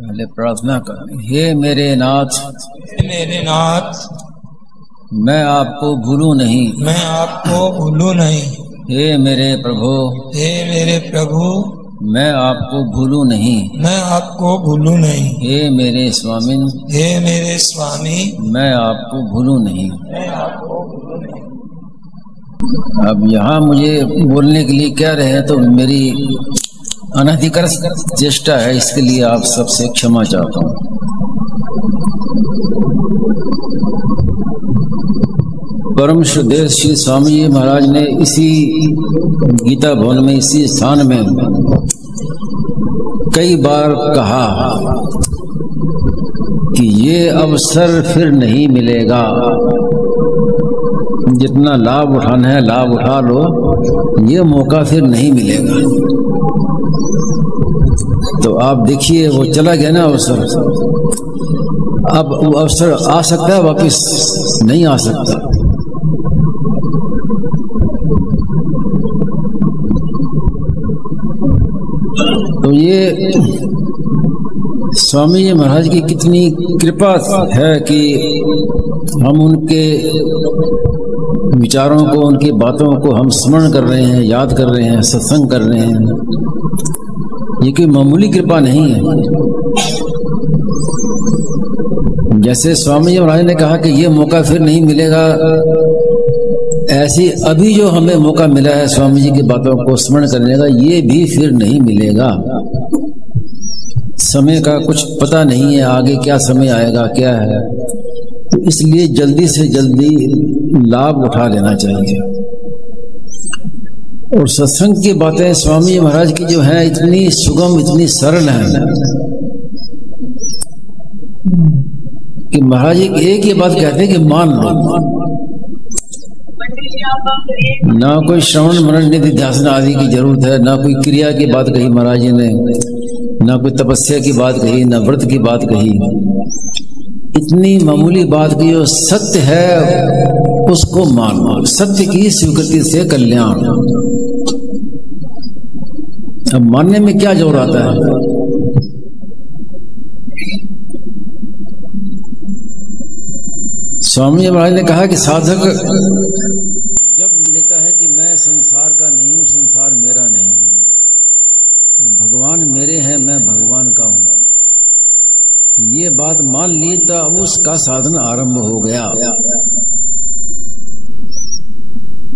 पहले प्रार्थना करें। हे मेरे नाथ, मैं आपको भूलूं नहीं, मैं आपको भूलूं नहीं। हे मेरे प्रभु, मैं आपको भूलूं नहीं, मैं आपको भूलूं नहीं। हे मेरे स्वामी, मैं आपको भूलूं नहीं। मैं आपको भूलूं नहीं। अब यहाँ मुझे बोलने के लिए कह रहे हैं तो मेरी अनधिकृत चेष्टा है, इसके लिए आप सबसे क्षमा चाहता हूँ। परम श्रद्धेय श्री स्वामी जी महाराज ने इसी गीता भवन में, इसी स्थान में कई बार कहा कि ये अवसर फिर नहीं मिलेगा, जितना लाभ उठाना है लाभ उठा लो, ये मौका फिर नहीं मिलेगा। तो आप देखिए वो चला गया ना अवसर, अब वो अवसर आ सकता है वापस? नहीं आ सकता। तो ये स्वामी जी महाराज की कितनी कृपा है कि हम उनके विचारों को, उनकी बातों को हम स्मरण कर रहे हैं, याद कर रहे हैं, सत्संग कर रहे हैं। ये कोई मामूली कृपा नहीं है। जैसे स्वामी जी महाराज ने कहा कि ये मौका फिर नहीं मिलेगा, ऐसी अभी जो हमें मौका मिला है स्वामी जी की बातों को स्मरण करने का, ये भी फिर नहीं मिलेगा। समय का कुछ पता नहीं है, आगे क्या समय आएगा, क्या है, तो इसलिए जल्दी से जल्दी लाभ उठा लेना चाहिए। और सत्संग की बातें स्वामी महाराज की जो है इतनी सुगम, इतनी सरल है कि महाराज एक ही बात कहते हैं कि मान लो। ना कोई श्रवण मनन निधि ध्यान आदि की जरूरत है, ना कोई क्रिया की बात कही महाराज जी ने, ना कोई तपस्या की बात कही, ना व्रत की बात कही। इतनी मामूली बात की जो सत्य है उसको मानो, सत्य की स्वीकृति से कल्याण। अब मानने में क्या जोर आता है? स्वामी महाराज ने कहा कि साधक जब लेता है कि मैं संसार का नहीं हूं, संसार मेरा नहीं है, और भगवान मेरे हैं, मैं भगवान का हूं, ये बात मान ली तो अब उसका साधन आरंभ हो गया।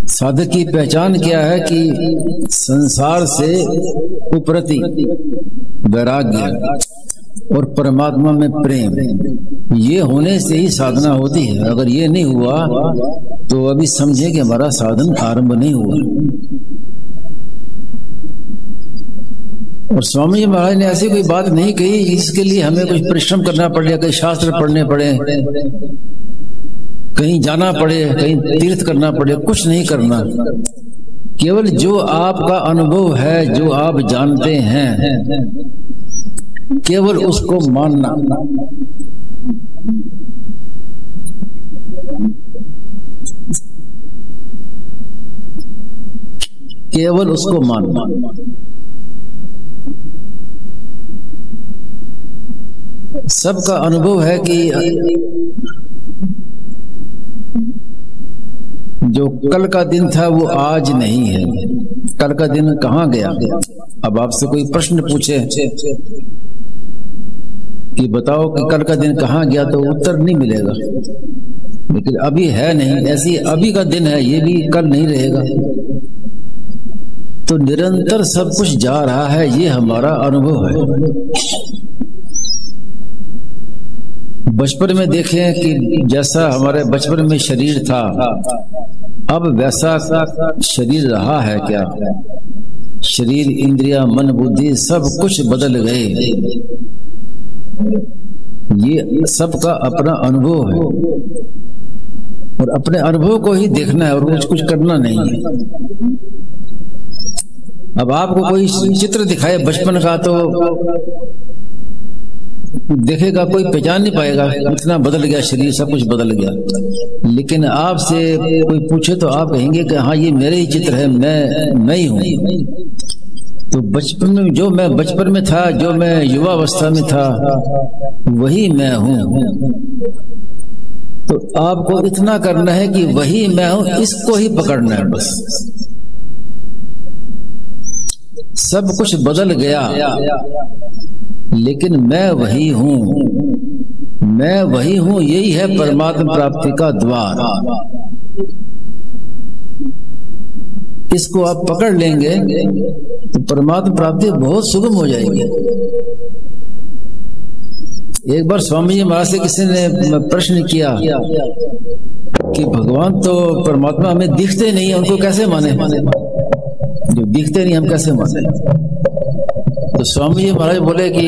साधक की पहचान क्या है कि संसार से उपरति वैराग्य और परमात्मा में प्रेम, ये होने से ही साधना होती है। अगर ये नहीं हुआ तो अभी समझे कि हमारा साधन आरंभ नहीं हुआ। और स्वामी जी महाराज ने ऐसी कोई बात नहीं कही जिसके लिए हमें कुछ परिश्रम करना पड़े, कहीं शास्त्र पढ़ने पड़े, कहीं जाना पड़े, कहीं तीर्थ करना पड़े, कुछ नहीं करना। केवल जो आपका अनुभव है, जो आप जानते हैं, केवल उसको मानना। केवल उसको मानना। सबका अनुभव है कि जो कल का दिन था वो आज नहीं है। कल का दिन कहाँ गया? अब आपसे कोई प्रश्न पूछे कि बताओ कि कल का दिन कहाँ गया, तो उत्तर नहीं मिलेगा। लेकिन अभी है नहीं, ऐसी अभी का दिन है, ये भी कल नहीं रहेगा। तो निरंतर सब कुछ जा रहा है, ये हमारा अनुभव है। बचपन में देखें कि जैसा हमारे बचपन में शरीर था, अब वैसा शरीर रहा है क्या? शरीर, इंद्रिया, मन, बुद्धि सब कुछ बदल गए। ये सबका अपना अनुभव है, और अपने अनुभव को ही देखना है और कुछ करना नहीं है। अब आपको कोई चित्र दिखाए बचपन का तो देखेगा, कोई पहचान नहीं पाएगा, इतना बदल गया शरीर, सब कुछ बदल गया। लेकिन आपसे कोई पूछे तो आप कहेंगे कि हाँ ये मेरे ही चित्र है, मैं ही हूं। तो बचपन में जो मैं बचपन में था, जो मैं युवावस्था में था, वही मैं हूं। तो आपको इतना करना है कि वही मैं हूं, इसको ही पकड़ना है बस। सब कुछ बदल गया, लेकिन मैं वही हूं, मैं वही हूं। यही है परमात्मा प्राप्ति का द्वार। इसको आप पकड़ लेंगे तो परमात्मा प्राप्ति बहुत सुगम हो जाएगी। एक बार स्वामी जी महाराज से किसी ने प्रश्न किया कि भगवान तो परमात्मा हमें दिखते नहीं है, उनको कैसे माने? जो दिखते नहीं हम कैसे माने? तो स्वामी जी महाराज बोले कि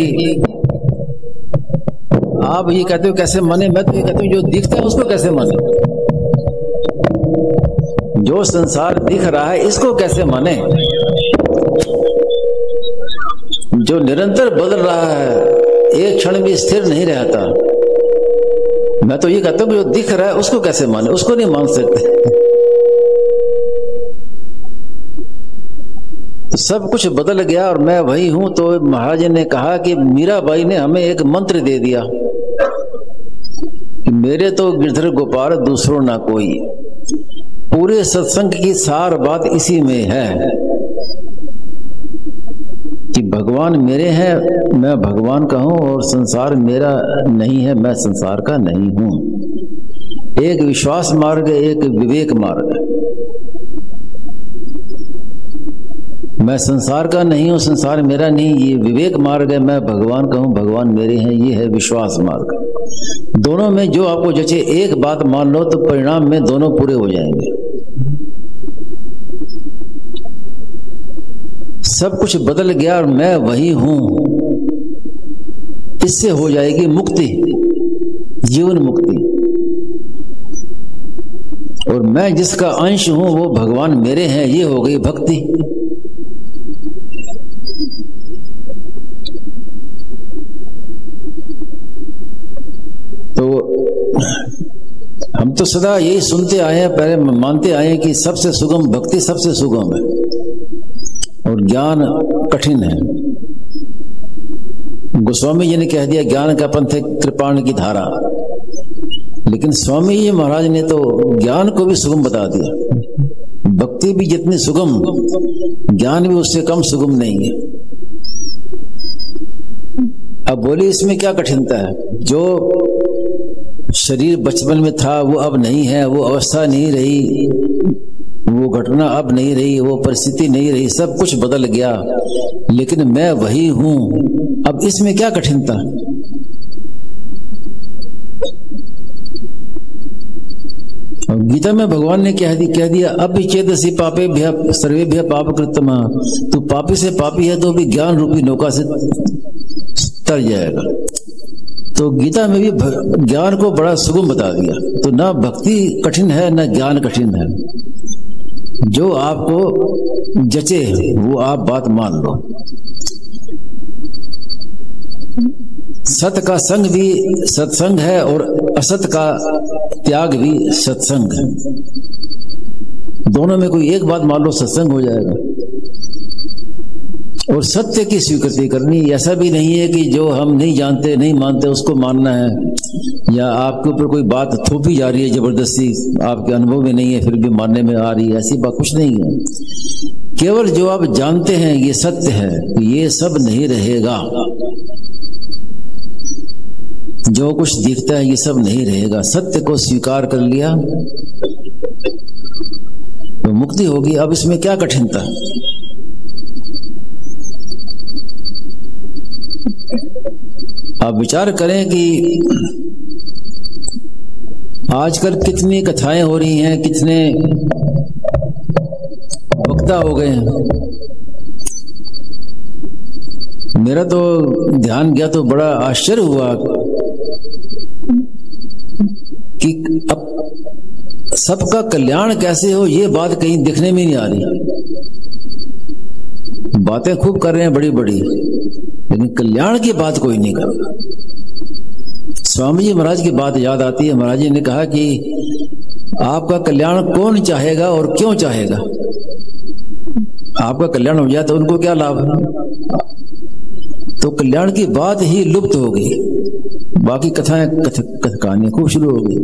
आप ये कहते हो कैसे माने, मैं तो ये कहता हूँ जो दिखता है उसको कैसे माने? जो संसार दिख रहा है इसको कैसे माने? जो निरंतर बदल रहा है, एक क्षण भी स्थिर नहीं रहता, मैं तो ये कहता हूं जो दिख रहा है उसको कैसे माने? उसको नहीं मान सकते। तो सब कुछ बदल गया और मैं वही हूं। तो महाराज ने कहा कि मीराबाई ने हमें एक मंत्र दे दिया कि मेरे तो गिरधर गोपाल दूसरों ना कोई। पूरे सत्संग की सार बात इसी में है कि भगवान मेरे हैं, मैं भगवान का हूं, और संसार मेरा नहीं है, मैं संसार का नहीं हूं। एक विश्वास मार्ग, एक विवेक मार्ग। मैं संसार का नहीं हूं, संसार मेरा नहीं, ये विवेक मार्ग है। मैं भगवान का हूं, भगवान मेरे हैं, ये है विश्वास मार्ग। दोनों में जो आपको जैसे एक बात मान लो तो परिणाम में दोनों पूरे हो जाएंगे। सब कुछ बदल गया और मैं वही हूं, इससे हो जाएगी मुक्ति, जीवन मुक्ति। और मैं जिसका अंश हूं वो भगवान मेरे हैं, ये हो गई भक्ति। तो हम तो सदा यही सुनते आए हैं, पहले मानते आए हैं कि सबसे सुगम भक्ति सबसे सुगम है और ज्ञान कठिन है। गोस्वामी जी ने कह दिया ज्ञान का पंथ है कृपाण की धारा, लेकिन स्वामी जी महाराज ने तो ज्ञान को भी सुगम बता दिया। भक्ति भी जितनी सुगम, ज्ञान भी उससे कम सुगम नहीं है। अब बोली इसमें क्या कठिनता है? जो शरीर बचपन में था वो अब नहीं है, वो अवस्था नहीं रही, वो घटना अब नहीं रही, वो परिस्थिति नहीं रही, सब कुछ बदल गया, लेकिन मैं वही हूं। अब इसमें क्या कठिनता? और गीता में भगवान ने कह दिया अब चेतसी पापेभ्य सर्वेभ्य पाप कृतमा। तू पापी से पापी है तो भी ज्ञान रूपी नौका से तर जाएगा। तो गीता में भी ज्ञान को बड़ा सुगम बता दिया। तो ना भक्ति कठिन है ना ज्ञान कठिन है, जो आपको जचे वो आप बात मान लो। सत का संग भी सत्संग है और असत का त्याग भी सत्संग है। दोनों में कोई एक बात मान लो, सत्संग हो जाएगा। और सत्य की स्वीकृति करनी, ऐसा भी नहीं है कि जो हम नहीं जानते नहीं मानते उसको मानना है, या आपके ऊपर कोई बात थोपी जा रही है जबरदस्ती, आपके अनुभव में नहीं है फिर भी मानने में आ रही है, ऐसी बात कुछ नहीं है। केवल जो आप जानते हैं ये सत्य है, ये सब नहीं रहेगा। जो कुछ दिखता है ये सब नहीं रहेगा। सत्य को स्वीकार कर लिया तो मुक्ति होगी। अब इसमें क्या कठिनता? आप विचार करें कि आजकल कितनी कथाएं हो रही हैं, कितने वक्ता हो गए हैं। मेरा तो ध्यान गया तो बड़ा आश्चर्य हुआ कि अब सबका कल्याण कैसे हो ये बात कहीं दिखने में नहीं आ रही। बातें खूब कर रहे हैं बड़ी बड़ी, लेकिन कल्याण की बात कोई नहीं कर रहा। स्वामी जी महाराज की बात याद आती है। महाराज जी ने कहा कि आपका कल्याण कौन चाहेगा और क्यों चाहेगा? आपका कल्याण हो जाए तो उनको क्या लाभ है? तो कल्याण की बात ही लुप्त हो गई, बाकी कथाएं कहानियां खूब शुरू हो गई।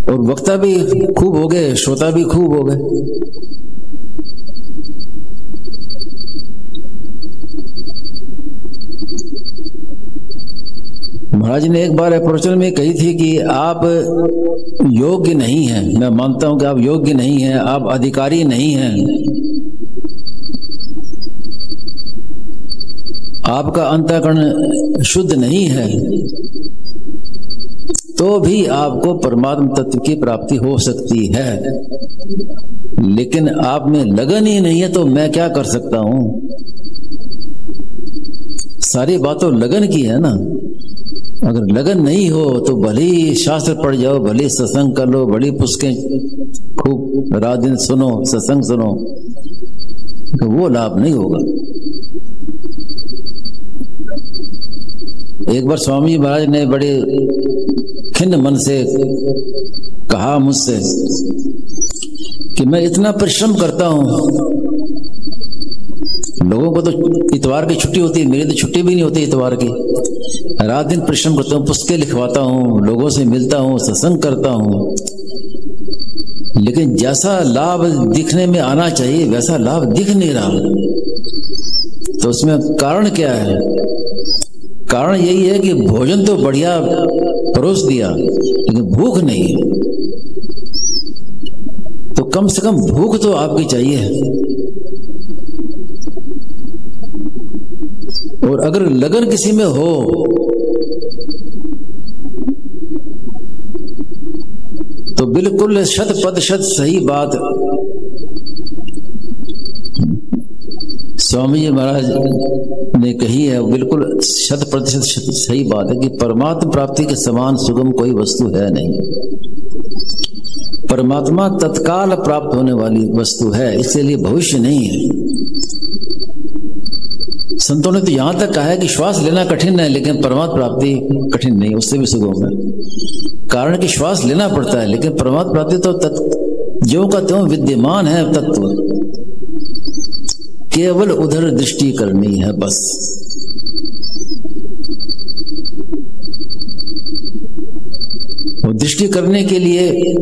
और वक्ता भी खूब हो गए, श्रोता भी खूब हो गए। महाराज ने एक बार प्रवचन में कही थी कि आप योग्य नहीं हैं। मैं मानता हूं कि आप योग्य नहीं हैं, आप अधिकारी नहीं हैं, आपका अंतःकरण शुद्ध नहीं है, तो भी आपको परमात्म तत्व की प्राप्ति हो सकती है। लेकिन आप में लगन ही नहीं है तो मैं क्या कर सकता हूं? सारी बातों लगन की है ना। अगर लगन नहीं हो तो भले ही शास्त्र पढ़ जाओ, भले सत्संग कर लो, बड़ी पुस्तकें खूब रात दिन सुनो, सत्संग सुनो, तो वो लाभ नहीं होगा। एक बार स्वामी महाराज ने बड़े खिन्न मन से कहा मुझसे कि मैं इतना परिश्रम करता हूं, लोगों को तो इतवार की छुट्टी होती है, मेरी तो छुट्टी भी नहीं होती इतवार की। रात दिन परिश्रम करता हूँ, पुस्तकें लिखवाता हूँ, लोगों से मिलता हूँ, सत्संग करता हूँ, लेकिन जैसा लाभ दिखने में आना चाहिए वैसा लाभ दिख नहीं रहा। तो उसमें कारण क्या है? कारण यही है कि भोजन तो बढ़िया परोस दिया लेकिन भूख नहीं। तो कम से कम भूख तो आपकी चाहिए। और अगर लगन किसी में हो तो बिल्कुल 100% सही बात स्वामी जी महाराज ने कही है, बिल्कुल 100% सही बात है कि परमात्मा प्राप्ति के समान सुगम कोई वस्तु है नहीं। परमात्मा तत्काल प्राप्त होने वाली वस्तु है, इसलिए भविष्य नहीं है। संतों ने तो यहां तक कहा है कि श्वास लेना कठिन है लेकिन परमात्मा प्राप्ति कठिन नहीं, उससे भी सुगम है। कारण कि श्वास लेना पड़ता है लेकिन परमात्मा प्राप्ति तो ज्यों का त्यों विद्यमान है तत्व, केवल उधर दृष्टि करनी है बस। वो दृष्टि करने के लिए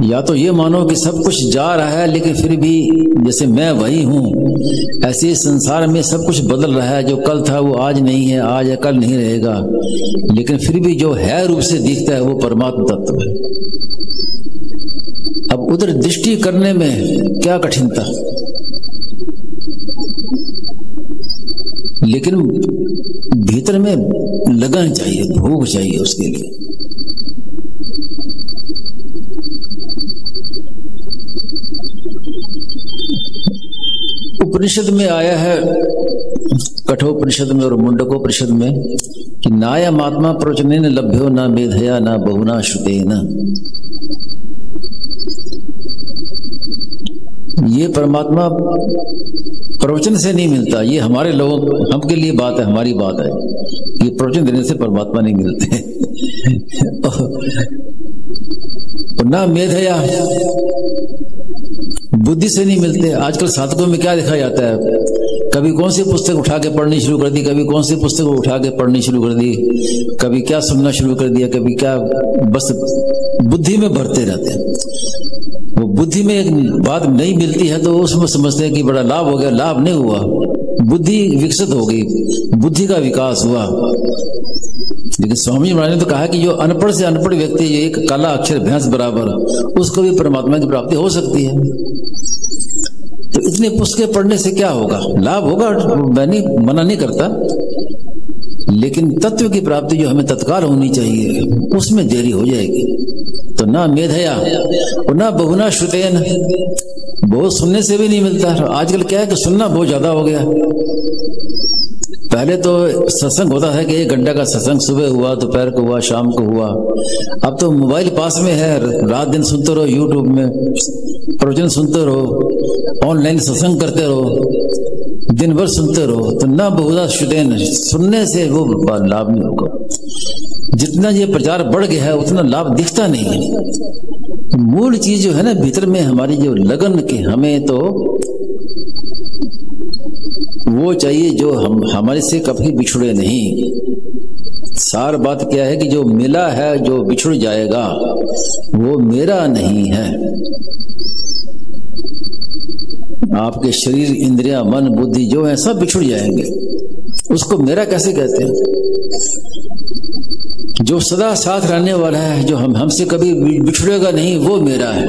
या तो ये मानो कि सब कुछ जा रहा है लेकिन फिर भी जैसे मैं वही हूं, ऐसे संसार में सब कुछ बदल रहा है, जो कल था वो आज नहीं है, आज है कल नहीं रहेगा, लेकिन फिर भी जो है रूप से दिखता है वो परमात्मा तत्व है। अब उधर दृष्टि करने में क्या कठिनता, लेकिन भीतर में लगन चाहिए, भूख चाहिए उसके लिए। उपनिषद में आया है, कठोपनिषद में और मुंडकोपनिषद में, कि नायमात्मा प्रवचनेन लभ्यो न मेधया न बहुना श्रुतेन। ये परमात्मा प्रवचन से नहीं मिलता, ये हमारे लोगों हम के लिए बात है, हमारी बात है। ये प्रवचन देने से परमात्मा नहीं मिलते। ना मेधया, बुद्धि से नहीं मिलते। आजकल साधकों में क्या देखा जाता है, कभी कौन सी पुस्तक उठा के पढ़नी शुरू कर दी, कभी कौन सी पुस्तक उठा के पढ़नी शुरू कर दी, कभी क्या सुनना शुरू कर दिया, कभी क्या, बस बुद्धि में भरते रहते हैं। वो बुद्धि में एक बात नहीं मिलती है तो उसमें समझते हैं कि बड़ा लाभ हो गया, लाभ नहीं हुआ। बुद्धि विकसित हो गई, बुद्धि का विकास हुआ। लेकिन स्वामी महाराज ने तो कहा कि जो अनपढ़ से अनपढ़ व्यक्ति, एक काला अक्षर भैंस बराबर, उसको भी परमात्मा की प्राप्ति हो सकती है। तो इतनी पुस्तकें पढ़ने से क्या होगा, लाभ होगा, मैं मना नहीं करता, लेकिन तत्व की प्राप्ति जो हमें तत्काल होनी चाहिए उसमें देरी हो जाएगी। तो ना मेधया और ना बहुना श्रुतेन, बहुत सुनने से भी नहीं मिलता। आजकल क्या है कि सुनना बहुत ज्यादा हो गया। पहले तो सत्संग होता है कि 1 घंटा का सत्संग, सुबह हुआ, दोपहर को हुआ, शाम को हुआ। अब तो मोबाइल पास में है, रात दिन सुनते रहो, यूट्यूब में प्रवचन सुनते रहो, ऑनलाइन सत्संग करते रहो, दिन भर सुनते रहो। तो ना बहुधा श्रुतेन, सुनने से वो लाभ नहीं होगा। जितना ये प्रचार बढ़ गया है उतना लाभ दिखता नहीं है। मूल चीज जो है ना भीतर में हमारी जो लगन के, हमें तो वो चाहिए जो हमारे से कभी बिछड़े नहीं। सार बात क्या है कि जो मिला है जो बिछुड़ जाएगा वो मेरा नहीं है। आपके शरीर, इंद्रियां, मन, बुद्धि जो है सब बिछुड़ जाएंगे, उसको मेरा कैसे कहते हैं? जो सदा साथ रहने वाला है, जो हमसे कभी बिछड़ेगा नहीं, वो मेरा है।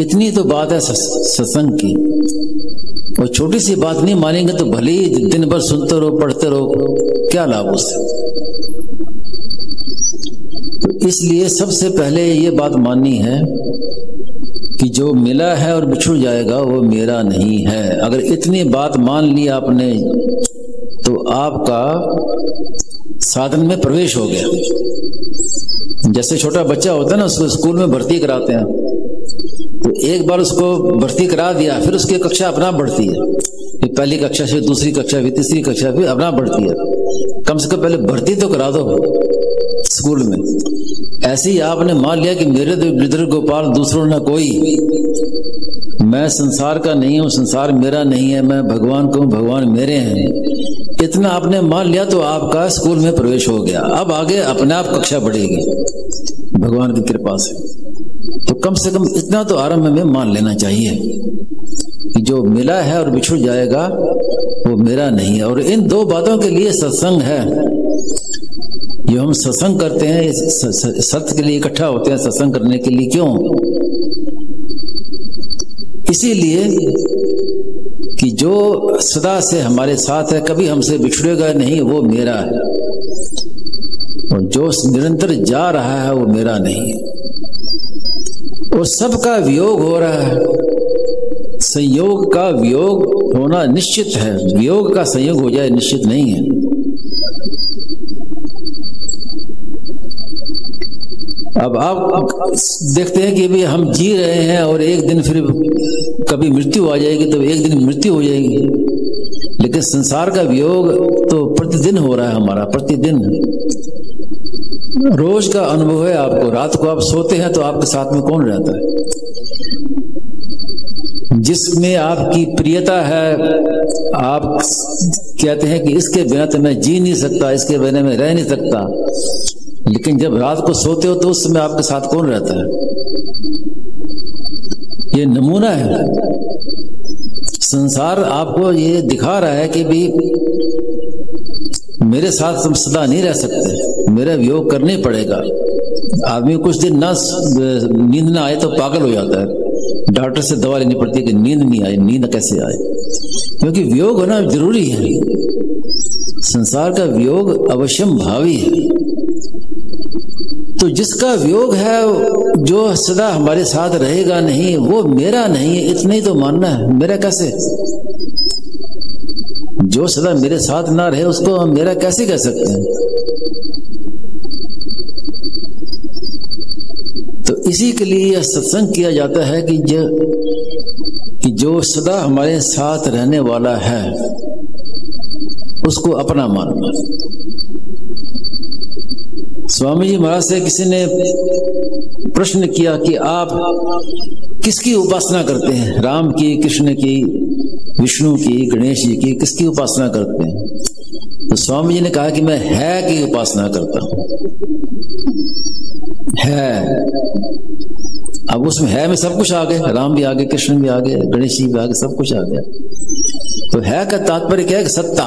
इतनी तो बात है सत्संग की। और छोटी सी बात नहीं मानेंगे तो भले ही दिन भर सुनते रहो, पढ़ते रहो, क्या लाभ उससे? तो इसलिए सबसे पहले ये बात माननी है कि जो मिला है और बिछुड़ जाएगा वो मेरा नहीं है। अगर इतनी बात मान ली आपने तो आपका साधन में प्रवेश हो गया। जैसे छोटा बच्चा होता है ना, उसको स्कूल में भर्ती कराते हैं, तो एक बार उसको भर्ती करा दिया, फिर उसकी कक्षा अपना बढ़ती है। फिर पहली कक्षा से दूसरी कक्षा, फिर तीसरी कक्षा, फिर अपना बढ़ती है। कम से कम पहले भर्ती तो करा दो स्कूल में। ऐसे ही आपने मान लिया कि मेरे तो गिरधर गोपाल दूसरों ना कोई, मैं संसार का नहीं हूं, संसार मेरा नहीं है, मैं भगवान को हूं, भगवान मेरे हैं। इतना आपने मान लिया तो आपका स्कूल में प्रवेश हो गया। अब आगे अपने आप कक्षा बढ़ेगी भगवान की कृपा से। तो कम से कम इतना तो आरंभ में मान लेना चाहिए कि जो मिला है और बिछुड़ जाएगा वो मेरा नहीं है। और इन दो बातों के लिए सत्संग है। जो हम सत्संग करते हैं, सत्य के लिए इकट्ठा होते हैं सत्संग करने के लिए। क्यों? इसीलिए कि जो सदा से हमारे साथ है, कभी हमसे बिछड़ेगा नहीं, वो मेरा है। और जो निरंतर जा रहा है वो मेरा नहीं है। और सबका वियोग हो रहा है। संयोग का वियोग होना निश्चित है, वियोग का संयोग हो जाए निश्चित नहीं है। अब आप देखते हैं कि अभी हम जी रहे हैं और एक दिन फिर कभी मृत्यु आ जाएगी, तो एक दिन मृत्यु हो जाएगी। लेकिन संसार का वियोग तो प्रतिदिन हो रहा है हमारा, प्रतिदिन रोज का अनुभव है आपको। रात को आप सोते हैं तो आपके साथ में कौन रहता है? जिसमें आपकी प्रियता है, आप कहते हैं कि इसके बिना तो मैं जी नहीं सकता, इसके बिना मैं रह नहीं सकता। लेकिन जब रात को सोते हो तो उस समय आपके साथ कौन रहता है? ये नमूना है। संसार आपको ये दिखा रहा है कि भी मेरे साथ तुम सदा नहीं रह सकते, मेरा वियोग करना ही पड़ेगा। आदमी कुछ दिन ना नींद ना आए तो पागल हो जाता है, डॉक्टर से दवा लेनी पड़ती है कि नींद नहीं आए। नींद कैसे आए? क्योंकि वियोग होना जरूरी है। संसार का वियोग अवश्यम भावी है। तो जिसका वियोग है, जो सदा हमारे साथ रहेगा नहीं, वो मेरा नहीं है। इतना ही तो मानना है। मेरा कैसे? जो सदा मेरे साथ ना रहे उसको हम मेरा कैसे कह सकते हैं? तो इसी के लिए यह सत्संग किया जाता है कि जो सदा हमारे साथ रहने वाला है उसको अपना मानना। स्वामी जी महाराज से किसी ने प्रश्न किया कि आप किसकी उपासना करते हैं? राम की, कृष्ण की, विष्णु की, गणेश जी की, किसकी उपासना करते हैं? तो स्वामी जी ने कहा कि मैं है की उपासना करता हूं। है, अब उसमें है में सब कुछ आ गया, राम भी आ गए, कृष्ण भी आ गए, गणेश जी भी आ गए, सब कुछ आ गया। तो है का तात्पर्य क्या है? सत्ता,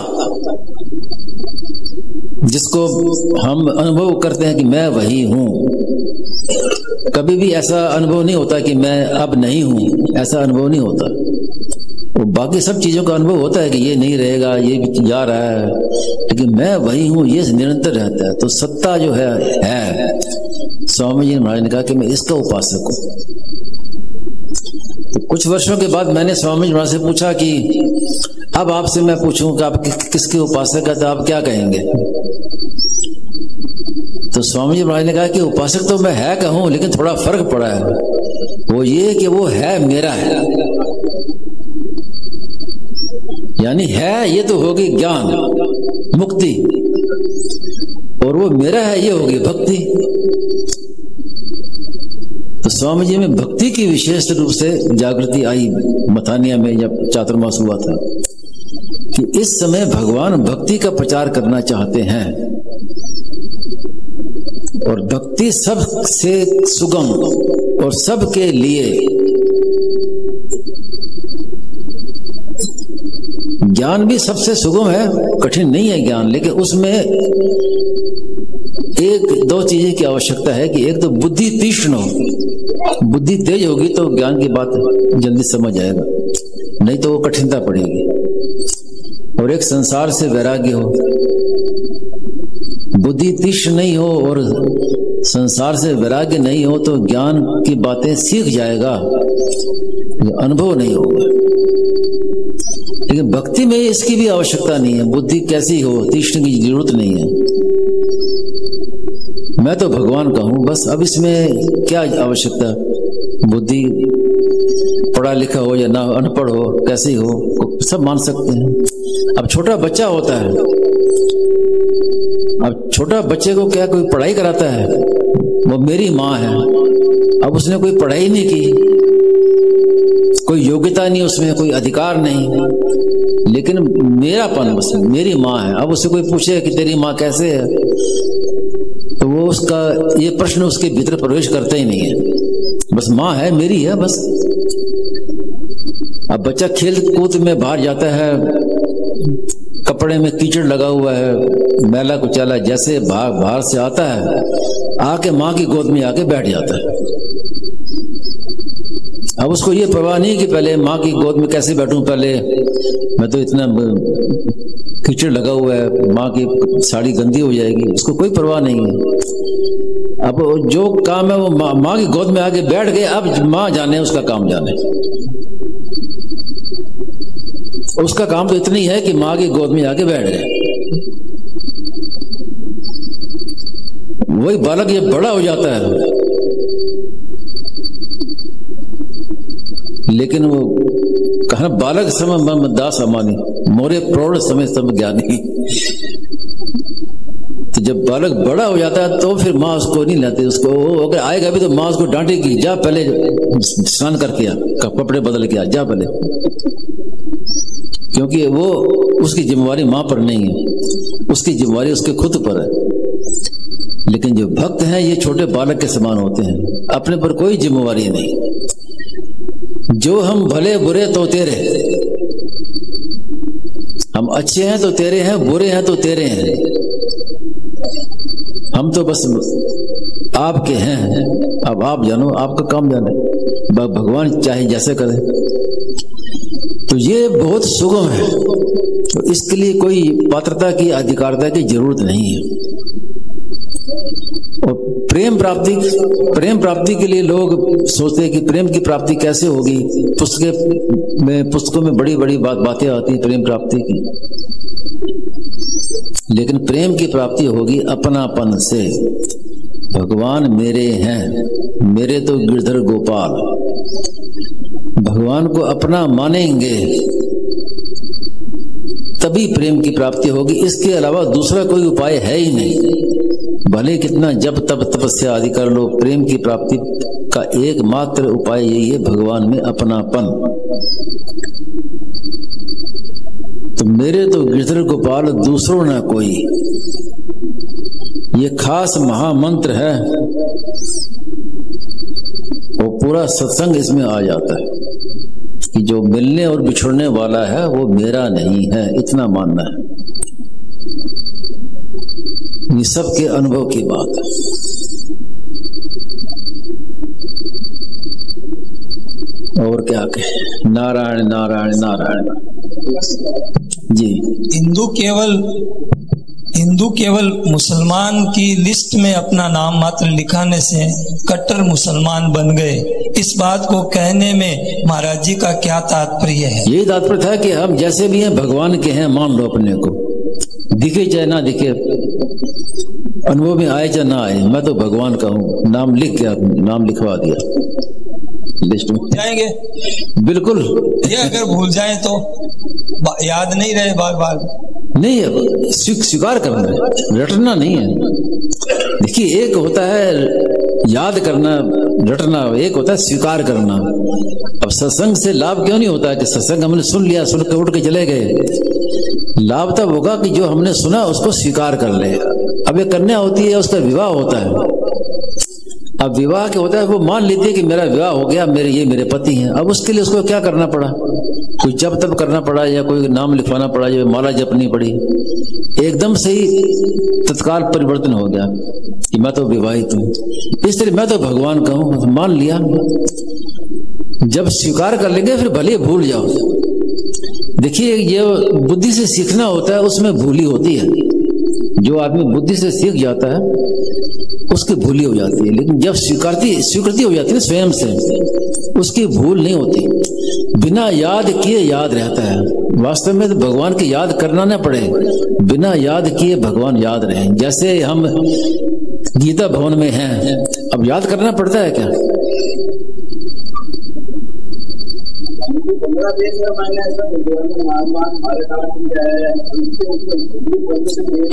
जिसको हम अनुभव करते हैं कि मैं वही हूं। कभी भी ऐसा अनुभव नहीं होता कि मैं अब नहीं हूं, ऐसा अनुभव नहीं होता। वो बाकी सब चीजों का अनुभव होता है कि ये नहीं रहेगा, ये भी जा रहा है, लेकिन मैं वही हूं, ये निरंतर रहता है। तो सत्ता जो है। स्वामी जी महाराज ने कहा कि मैं इसका उपासक हूं। तो कुछ वर्षों के बाद मैंने स्वामी जी महाराज से पूछा कि अब आपसे मैं पूछूं कि आप किसके उपासक है, तो आप क्या कहेंगे? तो स्वामी जी महाराज ने कहा कि उपासक तो मैं है कहूं, लेकिन थोड़ा फर्क पड़ा है। वो ये कि वो है मेरा है, यानी है ये तो होगी ज्ञान मुक्ति, और वो मेरा है ये होगी भक्ति। स्वामी जी में भक्ति की विशेष रूप से जागृति आई मथानिया में जब चातुर्मास हुआ था कि इस समय भगवान भक्ति का प्रचार करना चाहते हैं और भक्ति सबसे सुगम और सबके लिए। ज्ञान भी सबसे सुगम है, कठिन नहीं है ज्ञान, लेकिन उसमें एक दो चीजें की आवश्यकता है कि एक तो बुद्धि तीक्ष्ण हो, बुद्धि तेज होगी तो ज्ञान की बात जल्दी समझ आएगा, नहीं तो वो कठिनता पड़ेगी। और एक संसार से वैराग्य हो, बुद्धि तीक्ष्ण नहीं हो और संसार से वैराग्य नहीं हो तो ज्ञान की बातें सीख जाएगा, अनुभव नहीं होगा। लेकिन भक्ति में इसकी भी आवश्यकता नहीं है, बुद्धि कैसी हो, तीक्ष्ण की जरूरत नहीं है। मैं तो भगवान का हूं बस, अब इसमें क्या आवश्यकता, बुद्धि पढ़ा लिखा हो या ना अनपढ़ हो, कैसी हो, सब मान सकते हैं। अब छोटा बच्चा होता है, अब छोटा बच्चे को क्या कोई पढ़ाई कराता है, वो मेरी माँ है, अब उसने कोई पढ़ाई नहीं की, कोई योग्यता नहीं उसमें, कोई अधिकार नहीं, लेकिन मेरापन बस, मेरी माँ है। अब उससे कोई पूछे कि तेरी माँ कैसे है, तो वो उसका ये प्रश्न उसके भीतर प्रवेश करता ही नहीं है, बस माँ है, मेरी है बस। अब बच्चा खेल कूद में बाहर जाता है, कपड़े में कीचड़ लगा हुआ है, मैला कुचैला, जैसे बाहर से आता है आके माँ की गोद में आके बैठ जाता है। अब उसको ये परवाह नहीं कि पहले माँ की गोद में कैसे बैठूं, पहले मैं तो इतना कीचड़ लगा हुआ है, माँ की साड़ी गंदी हो जाएगी, उसको कोई परवाह नहीं है। अब जो काम है वो माँ की गोद में आके बैठ गए, अब माँ जाने उसका काम जाने, उसका काम तो इतनी है कि माँ की गोद में आके बैठ गए। वही बालक ये बड़ा हो जाता है, लेकिन वो कहा बालक समय दास अमानी, मोरे प्रौढ़ समय सब ज्ञानी। तो जब बालक बड़ा हो जाता है तो फिर माँ उसको नहीं लाती, उसको अगर आएगा भी तो माँ उसको डांटेगी, जा पहले स्नान करके आ, कपड़े बदल के आ, जा पहले, क्योंकि वो उसकी जिम्मेवारी माँ पर नहीं है, उसकी जिम्मेवारी उसके खुद पर है। लेकिन जो भक्त हैं ये छोटे बालक के समान होते हैं, अपने पर कोई जिम्मेवारी नहीं। जो हम भले बुरे तो तेरे, हम अच्छे हैं तो तेरे हैं, बुरे हैं तो तेरे हैं, हम तो बस आपके हैं, अब आप जानो, आपका काम जाने, भगवान चाहे जैसे करे। तो ये बहुत सुगम है, तो इसके लिए कोई पात्रता की, अधिकारता की जरूरत नहीं है। और प्रेम प्राप्ति के लिए लोग सोचते हैं कि प्रेम की प्राप्ति कैसे होगी, पुस्तकों में बड़ी बड़ी बातें आती है प्रेम प्राप्ति की, लेकिन प्रेम की प्राप्ति होगी अपनापन से। भगवान मेरे हैं, मेरे तो गिरधर गोपाल, भगवान को अपना मानेंगे तभी प्रेम की प्राप्ति होगी, इसके अलावा दूसरा कोई उपाय है ही नहीं। भले कितना जब तब तपस्या आदि कर लो, प्रेम की प्राप्ति का एकमात्र उपाय यही है, भगवान में अपनापन। तो मेरे तो गिरधर गोपाल दूसरों ना कोई, ये खास महामंत्र है, वो पूरा सत्संग इसमें आ जाता है कि जो मिलने और बिछुड़ने वाला है वो मेरा नहीं है, इतना मानना है। ये सबके अनुभव की बात है। और क्या कहे, नारायण नारायण नारायण जी। हिंदू केवल मुसलमान की लिस्ट में अपना नाम मात्र लिखाने से कट्टर मुसलमान बन गए, इस बात को कहने में महाराज जी का क्या तात्पर्य है? यही तात्पर्य था कि हम जैसे भी हैं भगवान के हैं, मान लो अपने को, दिखे चाहे ना दिखे, अनुभव में आए चाहे ना आए, मैं तो भगवान का हूँ। नाम लिख गया, नाम लिखवा दिया लिस्ट में, जाएंगे बिल्कुल। ये अगर भूल जाए तो याद नहीं रहे बार बार, नहीं है, स्वीकार करना है, रटना नहीं है। देखिए, एक होता है याद करना, रटना, एक होता है स्वीकार करना। अब सत्संग से लाभ क्यों नहीं होता कि सत्संग हमने सुन लिया, सुन के उठ के चले गए। लाभ तब होगा कि जो हमने सुना उसको स्वीकार कर ले। अब ये कन्या होती है, उसका विवाह होता है। अब विवाह क्या होता है, वो मान लेती है कि मेरा विवाह हो गया, ये मेरे पति हैं। अब उसके लिए उसको क्या करना पड़ा, कोई जप तप करना पड़ा, या कोई नाम लिखवाना पड़ा, या माला जपनी पड़ी। एकदम से ही तत्काल परिवर्तन हो गया कि मैं तो विवाहित हूं, इस तरह मैं तो भगवान का हूं, मान लिया। जब स्वीकार कर लेंगे फिर भले भूल जाओ। देखिए, ये बुद्धि से सीखना होता है, उसमें भूली होती है। जो आदमी बुद्धि से सीख जाता है उसकी भूली हो जाती है, लेकिन जब स्वीकृति हो जाती है स्वयं से, उसकी भूल नहीं होती। बिना याद किए याद रहता है। वास्तव में तो भगवान की याद करना ना पड़े, बिना याद किए भगवान याद रहे। जैसे हम गीता भवन में हैं, अब याद करना पड़ता है क्या?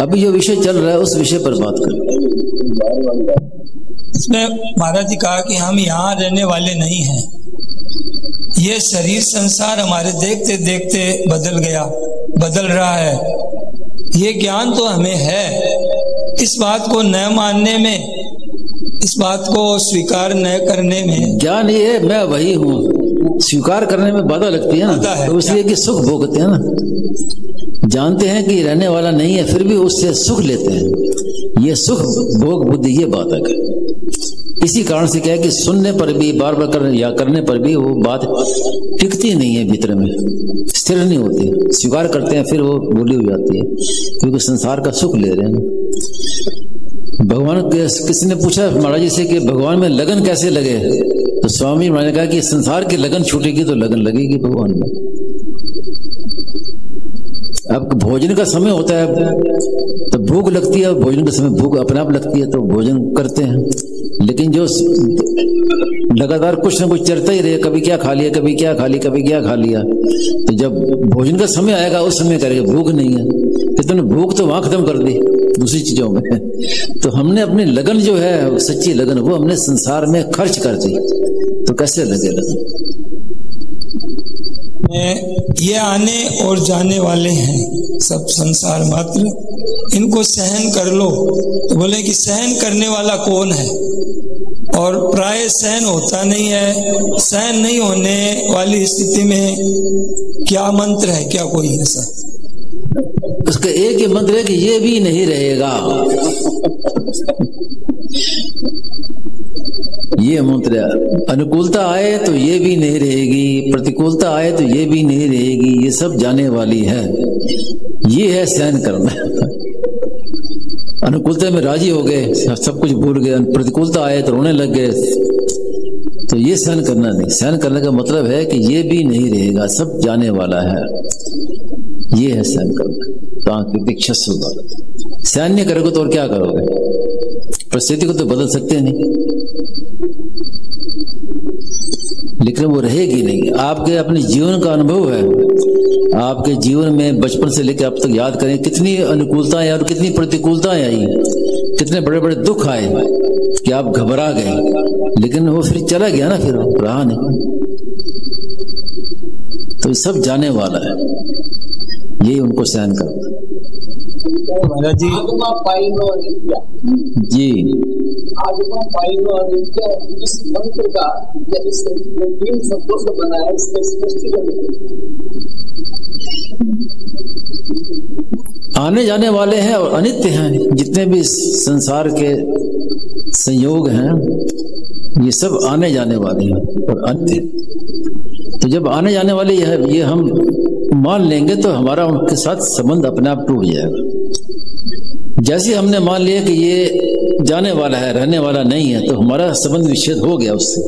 अभी जो विषय चल रहा है उस विषय पर बात करें। इसमें महाराज जी कहा कि हम यहाँ रहने वाले नहीं हैं। ये शरीर संसार हमारे देखते देखते बदल रहा है। ये ज्ञान तो हमें है, इस बात को न मानने में, इस बात को स्वीकार न करने में। ज्ञान ये है मैं वही हूँ, स्वीकार करने में बाधा लगती है ना, तो इसलिए कि सुख भोगते हैं ना। जानते हैं कि रहने वाला नहीं है, फिर भी उससे सुख लेते हैं। ये सुख भोग बुद्धि ये बाधक है। इसी कारण से क्या है कि सुनने पर भी, बार बार करने पर भी वो बात टिकती नहीं है, भीतर में स्थिर नहीं होती। स्वीकार करते हैं फिर वो भूली हो जाती है, क्योंकि संसार का सुख ले रहे हैं। भगवान किसी ने पूछा महाराज जी से कि भगवान में लगन कैसे लगे, तो स्वामी महाराज ने कहा कि संसार की लगन छूटेगी तो लगन लगेगी भगवान में। अब भोजन का समय होता है तो भूख लगती है, भोजन के समय भूख अपने आप लगती है तो भोजन करते हैं। लेकिन जो लगातार कुछ ना कुछ चलता ही रहे, कभी क्या खा लिया, कभी क्या खा लिया, कभी क्या खा लिया, तो जब भोजन का समय आएगा उस समय करेगा भूख नहीं है, तो तुमने भूख तो वहां खत्म कर दी दूसरी चीजों में। तो हमने अपनी लगन जो है, सच्ची लगन, वो हमने संसार में खर्च कर दी, तो कैसे लगे लगन? ये आने और जाने वाले हैं सब संसार मात्र, इनको सहन कर लो। तो बोले कि सहन करने वाला कौन है? और प्राय सहन होता नहीं है। सहन नहीं होने वाली स्थिति में क्या मंत्र है, क्या कोई ऐसा? उसका एक ही मंत्र है कि ये भी नहीं रहेगा। ये मंत्र है। अनुकूलता आए तो ये भी नहीं रहेगी, प्रतिकूलता आए तो ये भी नहीं रहेगी, ये सब जाने वाली है। ये है सहन करना। अनुकूलता में राजी हो गए, सब कुछ भूल गए, प्रतिकूलता आए तो रोने लग गए, तो ये सहन करना नहीं। सहन करने का मतलब है कि ये भी नहीं रहेगा, सब जाने वाला है। ये है सहन करना। सहन नहीं करोगे तो और क्या करोगे? परिस्थिति को तो बदल सकते नहीं, लेकिन वो रहेगी नहीं। आपके अपने जीवन का अनुभव है, आपके जीवन में बचपन से लेकर अब तक याद करें कितनी अनुकूलताएं और कितनी प्रतिकूलताएं आई, कितने बड़े बड़े दुख आए कि आप घबरा गए, लेकिन वो फिर चला गया ना, फिर रहा नहीं। तो सब जाने वाला है, यही उनको सहन करना। महाराज जी जी इस मंत्र का इस 3 शब्दों से बना है, इसका स्पष्टीकरण। आने जाने वाले हैं और अनित्य हैं। जितने भी संसार के संयोग हैं ये सब आने जाने वाले हैं और अनित्य। तो जब आने जाने वाले ये हम मान लेंगे तो हमारा उनके साथ संबंध अपने आप टूट जाएगा। जैसे हमने मान लिया कि ये जाने वाला है, रहने वाला नहीं है, तो हमारा संबंध विच्छेद हो गया उससे,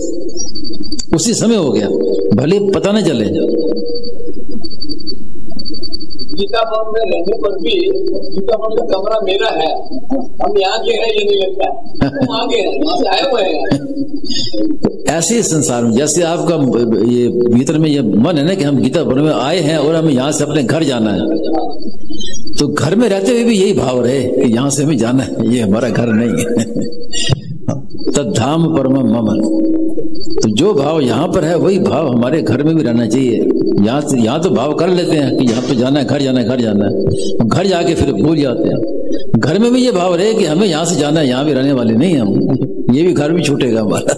उसी समय हो गया, भले पता न चले। गीता भवन में रहने पर भी गीता भवन का कमरा मेरा है, हम यहाँ के हैं ये नहीं लगता है, हम वहाँ के हैं, वहाँ से आए हुए हैं। ऐसे ही संसार में जैसे आपका ये भीतर में ये मन है ना कि हम गीता भवन में आए हैं और हमें यहाँ से अपने घर जाना है, तो घर में रहते हुए भी यही भाव रहे कि यहाँ से हमें जाना है, ये हमारा घर नहीं है। तद्धाम परमम मम, तो जो भाव यहाँ पर है वही भाव हमारे घर में भी रहना चाहिए। यहाँ तो भाव कर लेते हैं कि यहाँ पे जाना है, घर जाना है, घर जाना है, घर जाके फिर भूल जाते हैं। घर में भी ये भाव रहे कि हमें यहाँ से जाना है, यहाँ भी रहने वाले नहीं हम, ये भी घर भी छूटेगा हमारा।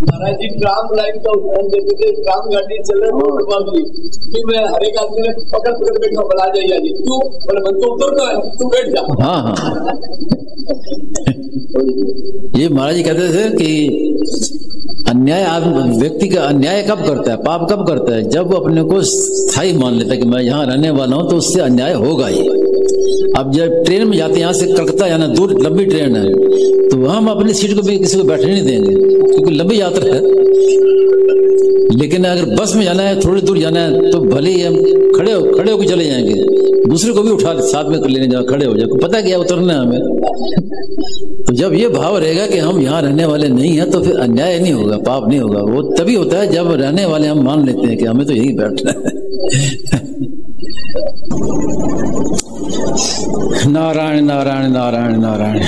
महाराज जी ट्राम लाइन का उदाहरण देते थे, ट्राम गाड़ी चल रही है, मैं हर एक आदमी ने पकड़ बैठा, बोला जाइए जी क्यों, बोले मन तो उतर तो तू बैठ जा। हाँ हाँ, ये महाराज जी कहते थे कि अन्याय आदमी व्यक्ति का अन्याय कब करता है, पाप कब करता है, जब वो अपने को स्थायी मान लेता है कि मैं यहाँ रहने वाला हूँ, तो उससे अन्याय होगा ही। अब जब ट्रेन में जाते हैं यहाँ से कलकत्ता जाना, दूर लंबी ट्रेन है, तो हम अपनी सीट को भी किसी को बैठने नहीं देंगे क्योंकि लंबी यात्रा है। लेकिन अगर बस में जाना है, थोड़ी दूर जाना है, तो भले ही हम खड़े होकर चले जाएंगे, दूसरे को भी उठा साथ में लेने जाओ, खड़े हो जाओ, पता क्या उतरना है हमें। तो जब ये भाव रहेगा कि हम यहाँ रहने वाले नहीं हैं, तो फिर अन्याय नहीं होगा, पाप नहीं होगा। वो तभी होता है जब रहने वाले हम मान लेते हैं कि हमें तो यही बैठना है। नारायण नारायण नारायण नारायण।